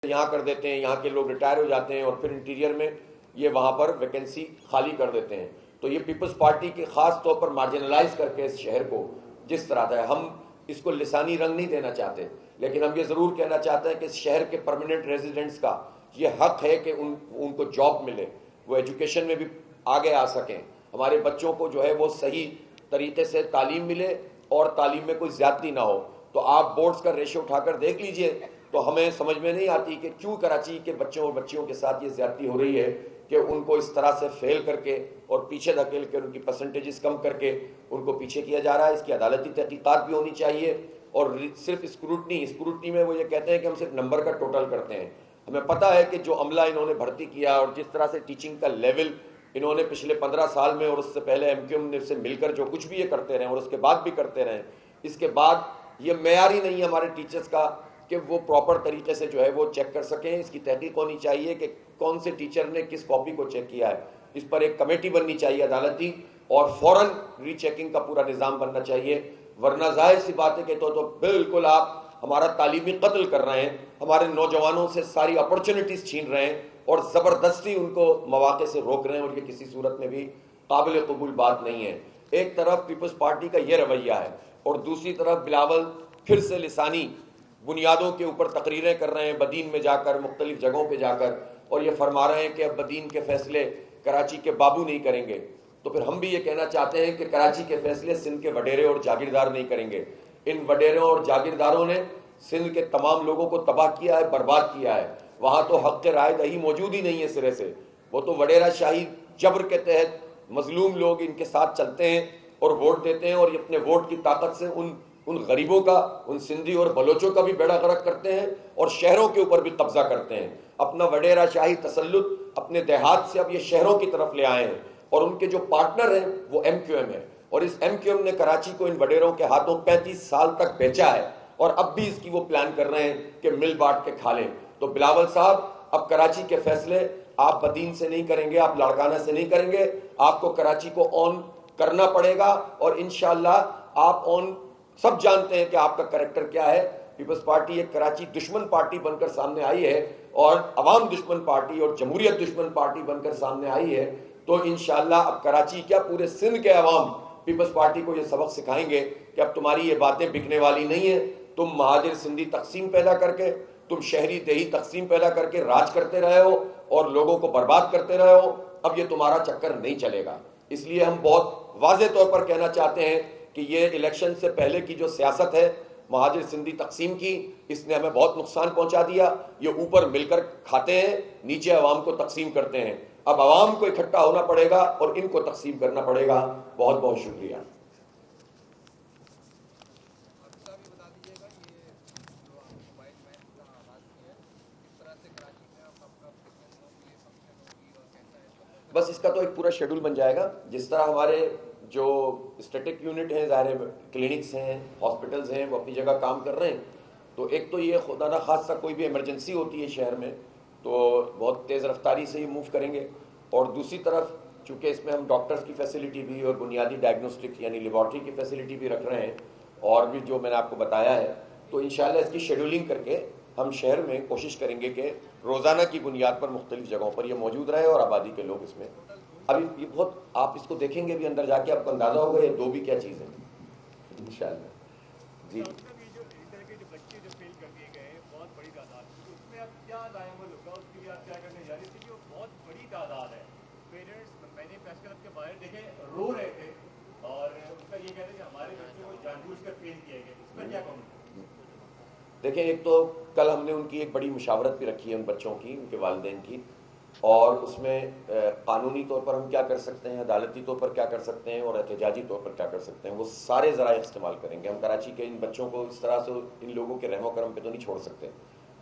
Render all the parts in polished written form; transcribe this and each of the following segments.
یہاں کر دیتے ہیں، یہاں کے لوگ ریٹائر ہو جاتے ہیں اور پھر انٹیریئر میں یہ وہاں پر ویکنسی خالی کر دیتے ہیں. تو یہ پیپلز پارٹی کی خاص طور پر مارجنلائز کر کے اس شہر کو جس طرح ہے، ہم اس کو لسانی رنگ نہیں دینا چاہتے، لیکن ہم یہ ضرور کہنا چاہتے ہیں کہ اس شہر کے پرماننٹ ریزیڈنٹس کا یہ حق ہے کہ ان کو جاب ملے، وہ ایجوکیشن میں بھی آگے آ سکیں، ہمارے بچوں کو جو ہے وہ صحیح طریقے سے تعلیم ملے اور تعلیم میں کوئی زیادتی نہ ہو. تو آپ بورڈز کا ریشو اٹھا کر دیکھ لیجئے تو ہمیں سمجھ میں نہیں آتی کہ کیوں کراچی کے بچوں اور بچیوں کے ساتھ یہ زیادتی ہو رہی ہے کہ ان کو اس طرح سے فیل کر کے اور پیچھے دھکیل کے ان کی پرسنٹیجز کم کر کے ان کو پیچھے کیا جا رہا ہے. اس کی عدالتی تحقیقات بھی ہونی چاہیے اور صرف اسکروٹنی میں وہ یہ کہتے ہیں کہ ہم صرف نمبر کا ٹوٹل کرتے ہیں. ہمیں پتہ ہے کہ جو عملہ انہوں نے بھرتی کیا اور جس طرح سے ٹیچنگ کا لیول انہوں نے پچھلے 15 سال میں اور اس سے پہلے ایم کیو ایم سے مل کر جو کچھ بھی یہ کرتے رہے اور اس کے بعد بھی کرتے رہے، اس کے بعد یہ معیار ہی نہیں ہے ہمارے ٹیچرز کا کہ وہ پراپر طریقے سے جو ہے وہ چیک کر سکیں. اس کی تحقیق ہونی چاہیے کہ کون سے ٹیچر نے کس کاپی کو چیک کیا ہے، اس پر ایک کمیٹی بننی چاہیے عدالتی اور فوراً ری چیکنگ کا پورا نظام بننا چاہیے. ورنہ ظاہر سی بات ہے کہ تو بالکل آپ ہمارا تعلیمی قتل کر رہے ہیں، ہمارے نوجوانوں سے ساری اپرچونٹیز چھین رہے ہیں اور زبردستی ان کو مواقع سے روک رہے ہیں، اور یہ کسی صورت میں بھی قابل قبول بات نہیں ہے. ایک طرف پیپلز پارٹی کا یہ رویہ ہے اور دوسری طرف بلاول پھر سے لسانی بنیادوں کے اوپر تقریریں کر رہے ہیں بدین میں جا کر، مختلف جگہوں پہ جا کر، اور یہ فرما رہے ہیں کہ اب بدین کے فیصلے کراچی کے بابو نہیں کریں گے. تو پھر ہم بھی یہ کہنا چاہتے ہیں کہ کراچی کے فیصلے سندھ کے وڈیرے اور جاگیردار نہیں کریں گے. ان وڈیروں اور جاگیرداروں نے سندھ کے تمام لوگوں کو تباہ کیا ہے، برباد کیا ہے. وہاں تو حق رائے دہی موجود ہی نہیں ہے سرے سے. وہ تو وڈیرہ شاہی جبر کے تحت مظلوم لوگ ان کے ساتھ چلتے ہیں اور ووٹ دیتے ہیں، اور اپنے ووٹ کی طاقت سے ان غریبوں کا، ان سندھی اور بلوچوں کا بھی بیڑا غرق کرتے ہیں اور شہروں کے اوپر بھی قبضہ کرتے ہیں. اپنا وڈیرہ شاہی تسلط اپنے دیہات سے اب یہ شہروں کی طرف لے آئے ہیں، اور ان کے جو پارٹنر ہیں وہ ایم کیو ایم ہے، اور اس ایم کیو ایم نے کراچی کو ان وڈیروں کے ہاتھوں 35 سال تک بیچا ہے، اور اب بھی اس کی وہ پلان کر رہے ہیں کہ مل بانٹ کے کھا لیں. تو بلاول صاحب، اب کراچی کے فیصلے آپ بدین سے نہیں کریں گے، آپ لاڑکانہ سے نہیں کریں گے، آپ کو کراچی کو آن کرنا پڑے گا. اور انشاءاللہ آپ آن سب جانتے ہیں کہ آپ کا کریکٹر کیا ہے. پیپلز پارٹی ایک کراچی دشمن پارٹی بن کر سامنے آئی ہے اور عوام دشمن پارٹی اور جمہوریت دشمن پارٹی بن کر سامنے آئی ہے. تو انشاءاللہ اب کراچی کیا پورے سندھ کے عوام پیپلز پارٹی کو یہ سبق سکھائیں گے کہ اب تمہاری یہ باتیں بکنے والی نہیں ہیں. تم مہاجر سندھی تقسیم پیدا کر کے، تم شہری دیہی تقسیم پیدا کر کے راج کرتے رہے ہو اور لوگوں کو برباد کرتے رہے ہو. اب یہ تمہارا چکر نہیں چلے گا. اس لیے ہم بہت واضح طور پر کہنا چاہتے ہیں کہ یہ الیکشن سے پہلے کی جو سیاست ہے مہاجر سندھی تقسیم کی، اس نے ہمیں بہت نقصان پہنچا دیا. یہ اوپر مل کر کھاتے ہیں، نیچے عوام کو تقسیم کرتے ہیں. اب عوام کو اکٹھا ہونا پڑے گا اور ان کو تقسیم کرنا پڑے گا. بہت بہت شکریہ. بس اس کا تو ایک پورا شیڈول بن جائے گا. جس طرح ہمارے جو اسٹیٹک یونٹ ہیں، ظاہر کلینکس ہیں، ہاسپٹلز ہیں، وہ اپنی جگہ کام کر رہے ہیں. تو ایک تو یہ خدا نہ خاصہ کوئی بھی ایمرجنسی ہوتی ہے شہر میں تو بہت تیز رفتاری سے یہ موو کریں گے. اور دوسری طرف چونکہ اس میں ہم ڈاکٹرز کی فیسلٹی بھی اور بنیادی ڈائگنوسٹک یعنی لیبارٹری کی فیسلٹی بھی رکھ رہے ہیں اور بھی جو میں نے آپ کو بتایا ہے، تو انشاءاللہ اس کی شیڈولنگ کر کے ہم شہر میں کوشش کریں گے کہ روزانہ کی بنیاد پر مختلف جگہوں پر یہ موجود رہے اور آبادی کے لوگ اس میں. ابھی یہ بہت آپ اس کو دیکھیں گے بھی اندر جا کے آپ کو اندازہ ہوگا یہ دو بھی کیا چیز ہے انشاءاللہ. جی رو رہے تھے اور اس کا یہ کہتے ہیں کہ ہمارے بچوں کو جان بوجھ کر فیل کیا گیا، اس پر کیا کہوں؟ دیکھیں، ایک تو کل ہم نے ان کی ایک بڑی مشاورت بھی رکھی ہے ان بچوں کی، ان کے والدین کی، اور اس میں قانونی طور پر ہم کیا کر سکتے ہیں، عدالتی طور پر کیا کر سکتے ہیں اور احتجاجی طور پر کیا کر سکتے ہیں، وہ سارے ذرائع استعمال کریں گے. ہم کراچی کے ان بچوں کو اس طرح سے ان لوگوں کے رحم و کرم پہ تو نہیں چھوڑ سکتے.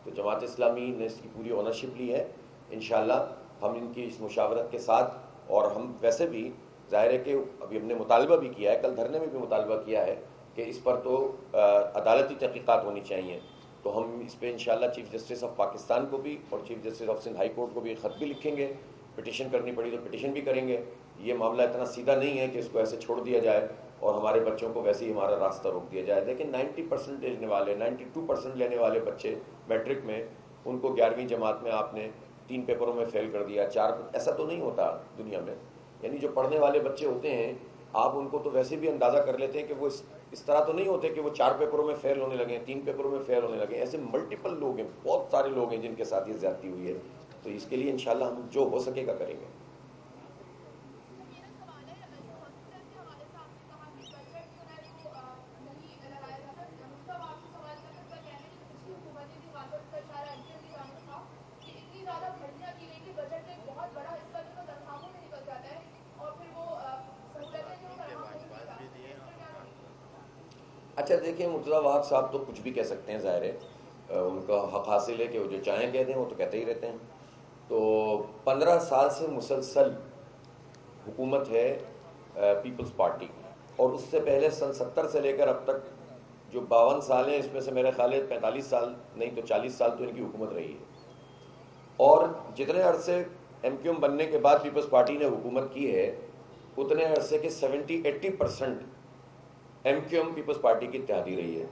تو جماعت اسلامی نے اس کی پوری اونرشپ لی ہے. انشاءاللہ ہم ان کی اس مشاورت کے ساتھ، اور ہم ویسے بھی ظاہر ہے کہ ابھی ہم نے مطالبہ بھی کیا ہے، کل دھرنے میں بھی مطالبہ کیا ہے کہ اس پر تو عدالتی تحقیقات ہونی چاہیے. تو ہم اس پہ انشاءاللہ چیف جسٹس آف پاکستان کو بھی اور chief justice of Sindh high court کو بھی خط بھی لکھیں گے. پٹیشن کرنی پڑی تو پٹیشن بھی کریں گے. یہ معاملہ اتنا سیدھا نہیں ہے کہ اس کو ایسے چھوڑ دیا جائے اور ہمارے بچوں کو ویسے ہی ہمارا راستہ روک دیا جائے. لیکن 90% لینے والے 92% لینے والے بچے میٹرک میں، ان کو 11ویں جماعت میں آپ نے 3 پیپروں میں فیل کر دیا، 4، ایسا تو نہیں ہوتا دنیا میں. یعنی جو پڑھنے والے بچے ہوتے ہیں آپ ان کو تو ویسے بھی اندازہ کر لیتے ہیں کہ وہ اس طرح تو نہیں ہوتے کہ وہ 4 پیپروں میں فیل ہونے لگے، 3 پیپروں میں فیل ہونے لگے. ایسے ملٹیپل لوگ ہیں، بہت سارے لوگ ہیں جن کے ساتھ یہ زیادتی ہوئی ہے. تو اس کے لیے انشاءاللہ ہم جو ہو سکے گا کریں گے. اچھا دیکھیں، مرتضی وہاب صاحب تو کچھ بھی کہہ سکتے ہیں، ظاہر ہے ان کا حق حاصل ہے کہ وہ جو چاہیں کہہ دیں، وہ تو کہتے ہی رہتے ہیں. تو 15 سال سے مسلسل حکومت ہے پیپلز پارٹی کی، اور اس سے پہلے سن 70 سے لے کر اب تک جو 52 سال ہیں، اس میں سے میرے خیال ہے 45 سال نہیں تو 40 سال تو ان کی حکومت رہی ہے. اور جتنے عرصے ایم کیو ایم بننے کے بعد پیپلز پارٹی نے حکومت کی ہے، اتنے عرصے کے 70-80% M Q M Peoples Party کی اتحادی رہی ہے.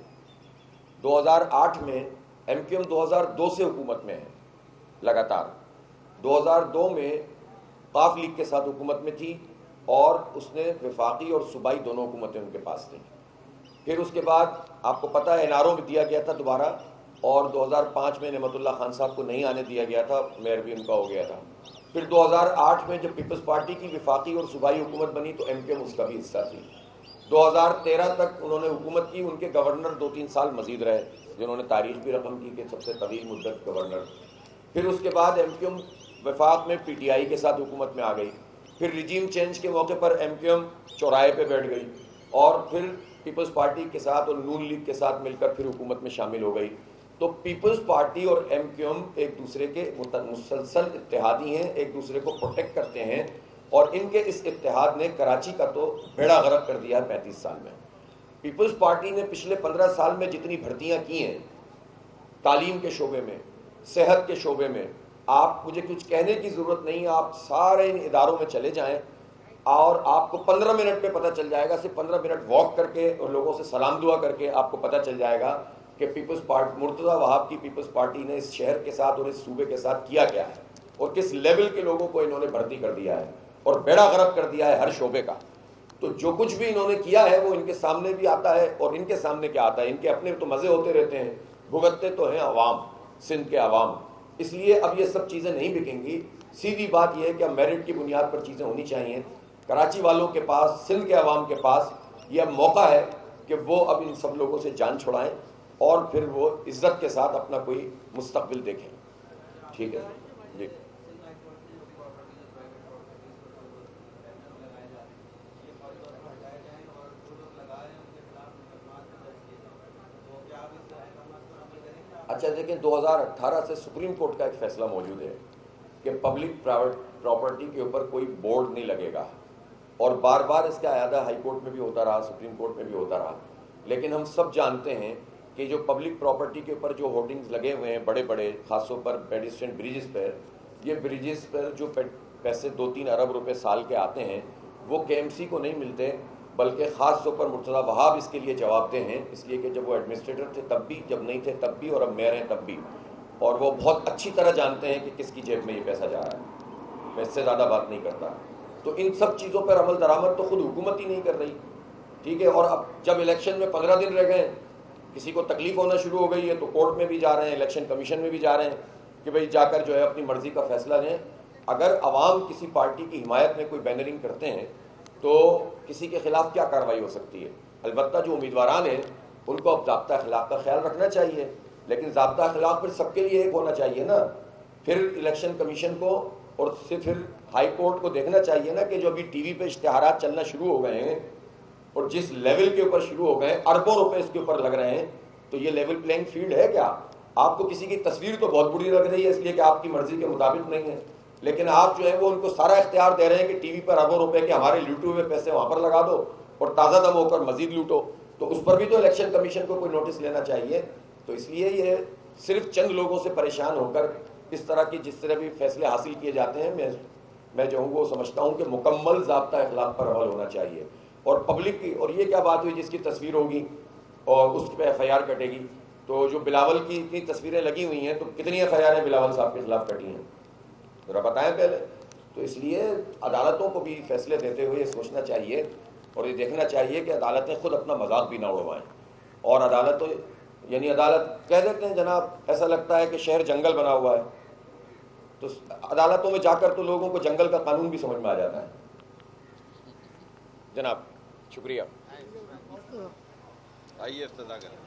2008 میں ایم کیو ایم 2002 سے حکومت میں ہے لگاتار. 2002 میں قاف لیگ کے ساتھ حکومت میں تھی، اور اس نے وفاقی اور صوبائی دونوں حکومتیں ان کے پاس تھیں. پھر اس کے بعد آپ کو پتہ ہے این آر او بھی دیا گیا تھا دوبارہ، اور 2005 میں نعمت اللہ خان صاحب کو نہیں آنے دیا گیا تھا، میئر بھی ان کا ہو گیا تھا. پھر 2008 میں جب پیپلز پارٹی کی وفاقی اور صوبائی حکومت بنی تو ایم کیو ایم اس کا بھی حصہ تھی. 2013 تک انہوں نے حکومت کی. ان کے گورنر 2-3 سال مزید رہے، جنہوں نے تاریخ بھی رقم کی کہ سب سے طویل مدت گورنر. پھر اس کے بعد ایم کیو ایم وفاق میں پی ٹی آئی کے ساتھ حکومت میں آ گئی. پھر ریجیم چینج کے موقع پر ایم کیو ایم چوراہے پہ بیٹھ گئی، اور پھر پیپلز پارٹی کے ساتھ اور نون لیگ کے ساتھ مل کر پھر حکومت میں شامل ہو گئی. تو پیپلز پارٹی اور ایم کیو ایم ایک دوسرے کے مسلسل اتحادی ہیں، ایک دوسرے کو پروٹیکٹ کرتے ہیں، اور ان کے اس اتحاد نے کراچی کا تو بیڑا غرق کر دیا 35 سال میں. پیپلز پارٹی نے پچھلے 15 سال میں جتنی بھرتیاں کی ہیں تعلیم کے شعبے میں، صحت کے شعبے میں، آپ مجھے کچھ کہنے کی ضرورت نہیں، آپ سارے ان اداروں میں چلے جائیں اور آپ کو 15 منٹ میں پتہ چل جائے گا. صرف 15 منٹ واک کر کے اور لوگوں سے سلام دعا کر کے آپ کو پتہ چل جائے گا کہ پیپلز پارٹی، مرتضی وہاب کی پیپلز پارٹی نے اس شہر کے ساتھ اور اس صوبے کے ساتھ کیا کیا ہے، اور کس لیول کے لوگوں کو انہوں نے بھرتی کر دیا ہے اور بیڑا غرق کر دیا ہے ہر شعبے کا. تو جو کچھ بھی انہوں نے کیا ہے وہ ان کے سامنے بھی آتا ہے، اور ان کے سامنے کیا آتا ہے، ان کے اپنے تو مزے ہوتے رہتے ہیں، بھگتتے تو ہیں عوام، سندھ کے عوام. اس لیے اب یہ سب چیزیں نہیں بکیں گی. سیدھی بات یہ ہے کہ اب میرٹ کی بنیاد پر چیزیں ہونی چاہیے. کراچی والوں کے پاس، سندھ کے عوام کے پاس یہ اب موقع ہے کہ وہ اب ان سب لوگوں سے جان چھڑائیں اور پھر وہ عزت کے ساتھ اپنا کوئی مستقبل دیکھیں. ٹھیک ہے جی. اچھا دیکھیں، 2018 سے سپریم کورٹ کا ایک فیصلہ موجود ہے کہ پبلک پراپرٹی کے اوپر کوئی بورڈ نہیں لگے گا، اور بار بار اس کا اعادہ ہائی کورٹ میں بھی ہوتا رہا، سپریم کورٹ میں بھی ہوتا رہا. لیکن ہم سب جانتے ہیں کہ جو پبلک پراپرٹی کے اوپر جو ہورڈنگز لگے ہوئے ہیں بڑے بڑے، خاص طور پر پیڈسٹرین بریجز پر، یہ بریجز پر جو پیسے 2-3 ارب روپے سال کے آتے ہیں وہ کے ایم سی کو نہیں ملتے، بلکہ خاص طور پر مرتضی وہاب اس کے لیے جواب دہ ہیں، اس لیے کہ جب وہ ایڈمنسٹریٹر تھے تب بھی، جب نہیں تھے تب بھی، اور اب میئر ہیں تب بھی، اور وہ بہت اچھی طرح جانتے ہیں کہ کس کی جیب میں یہ پیسہ جا رہا ہے. میں اس سے زیادہ بات نہیں کرتا. تو ان سب چیزوں پر عمل درآمد تو خود حکومت ہی نہیں کر رہی. ٹھیک ہے. اور اب جب الیکشن میں 15 دن رہ گئے، کسی کو تکلیف ہونا شروع ہو گئی ہے تو کورٹ میں بھی جا رہے ہیں، الیکشن کمیشن میں بھی جا رہے ہیں کہ بھئی جا کر جو ہے اپنی مرضی کا فیصلہ لیں. اگر عوام کسی پارٹی کی حمایت میں کوئی بینرنگ کرتے ہیں تو کسی کے خلاف کیا کارروائی ہو سکتی ہے؟ البتہ جو امیدواران ہیں ان کو اب ضابطہ اخلاق کا خیال رکھنا چاہیے، لیکن ضابطہ اخلاق پھر سب کے لیے ایک ہونا چاہیے نا. پھر الیکشن کمیشن کو اور پھر ہائی کورٹ کو دیکھنا چاہیے نا کہ جو ابھی ٹی وی پہ اشتہارات چلنا شروع ہو گئے ہیں اور جس لیول کے اوپر شروع ہو گئے ہیں، اربوں روپے اس کے اوپر لگ رہے ہیں، تو یہ لیول پلینگ فیلڈ ہے کیا؟ آپ کو کسی کی تصویر تو بہت بری لگ رہی ہے اس لیے کہ آپ کی مرضی کے مطابق نہیں ہے، لیکن آپ جو ہے وہ ان کو سارا اختیار دے رہے ہیں کہ ٹی وی پر اربوں روپے کے ہمارے لوٹے ہوئے پیسے وہاں پر لگا دو اور تازہ دم ہو کر مزید لوٹو. تو اس پر بھی تو الیکشن کمیشن کو کوئی نوٹس لینا چاہیے. تو اس لیے یہ صرف چند لوگوں سے پریشان ہو کر اس طرح کی جس طرح بھی فیصلے حاصل کیے جاتے ہیں، میں جو ہوں وہ سمجھتا ہوں کہ مکمل ضابطہ اخلاق پر عمل ہونا چاہیے. اور پبلک کی، اور یہ کیا بات ہوئی جس کی تصویر ہوگی اور اس پہ ایف آئی آر کٹے گی؟ تو جو بلاول کی اتنی تصویریں لگی ہوئی ہیں تو کتنی ایف آئی آر بلاول صاحب کے خلاف کٹی ہیں ذرا بتائیں پہلے. تو اس لیے عدالتوں کو بھی فیصلے دیتے ہوئے یہ سوچنا چاہیے اور یہ دیکھنا چاہیے کہ عدالتیں خود اپنا مذاق بھی نہ اڑوائیں. اور عدالت کہہ دیتے ہیں جناب ایسا لگتا ہے کہ شہر جنگل بنا ہوا ہے, تو عدالتوں میں جا کر تو لوگوں کو جنگل کا قانون بھی سمجھ میں آ جاتا ہے. جناب شکریہ. آئیے افتتاح کریں.